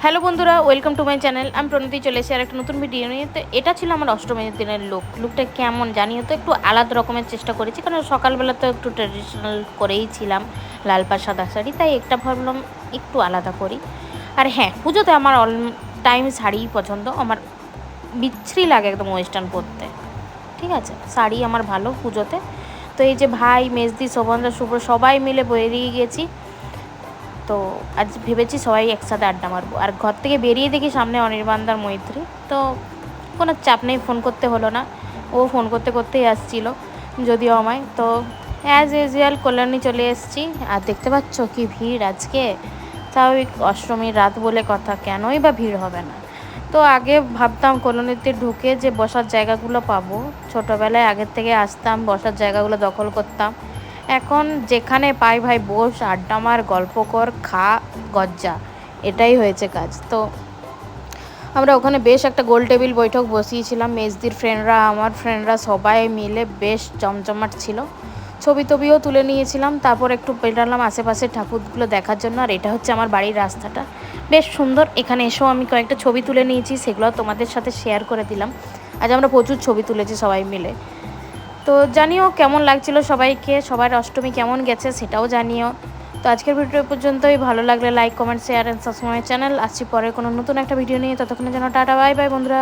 Hello বন্ধুরা, welcome to my channel. আমি প্রণতি চলে এসেছি আর একটা নতুন ভিডিও নিয়ে। তো এটা ছিল আমার অষ্টমীর দিনের লুকটা কেমন জানিও তো। একটু আলাদা রকমের চেষ্টা করেছি, কারণ সকালবেলা তো একটু ট্র্যাডিশনাল করেই ছিলাম, লাল পাড় সাদা শাড়ি, তাই একটা ভাবলাম একটু আলাদা করি। আর হ্যাঁ, পুজোতে আমার অল টাইম শাড়িই পছন্দ। আমার বিচ্ছিরি লাগে একদম ওয়েস্টার্ন পরতে, ঠিক আছে। শাড়ি আমার ভালো পুজোতে। তো এই যে ভাই, মেজদি, শোভনদা, শুভ্র সবাই মিলে বেরিয়ে গেছি। তো আজ ভেবেছি সবাই একসাথে আড্ডা মারবো। আর ঘর থেকে বেরিয়ে দেখি সামনে অনির্বাণদার মৈত্রী। তো কোনো চাপ নেই, ফোন করতে হলো না, ও ফোন করতে করতেই আসছিল যদিও আমায়। তো অ্যাজ ইউজুয়াল কল্যাণী চলে এসেছি। আর দেখতে পাচ্ছ কি ভিড় আজকে। স্বাভাবিক, অষ্টমীর রাত বলে কথা, কেনই বা ভিড় হবে না। তো আগে ভাবতাম কলোনিতে ঢুকে যে বসার জায়গাগুলো পাবো, ছোটোবেলায় আগের থেকে আসতাম, বসার জায়গাগুলো দখল করতাম। এখন যেখানে পাই ভাই বস, আড্ডা মার, গল্প কর, খা, গজ্জা, এটাই হয়েছে কাজ। তো আমরা ওখানে বেশ একটা গোল টেবিল বৈঠক বসিয়েছিলাম, মেজদির ফ্রেন্ডরা, আমার ফ্রেন্ডরা, সবাই মিলে বেশ জমজমাট ছিল। ছবি টবিও তুলে নিয়েছিলাম। তারপর একটু বেরালাম আশেপাশে ঠাকুরগুলো দেখার জন্য। আর এটা হচ্ছে আমার বাড়ির রাস্তাটা, বেশ সুন্দর। এখানে এসেও আমি কয়েকটা ছবি তুলে নিয়েছি, সেগুলো তোমাদের সাথে শেয়ার করে দিলাম। আজ আমরা প্রচুর ছবি তুলেছি সবাই মিলে। তো জানিও কেমন লাগছিল সবাইকে, সবার অষ্টমী কেমন গেছে সেটাও জানিও। তো আজকের ভিডিও পর্যন্তই। ভালো লাগলে like, comment, share and subscribe my channel. আসছি পরে কোনো নতুন একটা ভিডিও নিয়ে। ততক্ষণের জন্য টাটা, বাই বাই বন্ধুরা।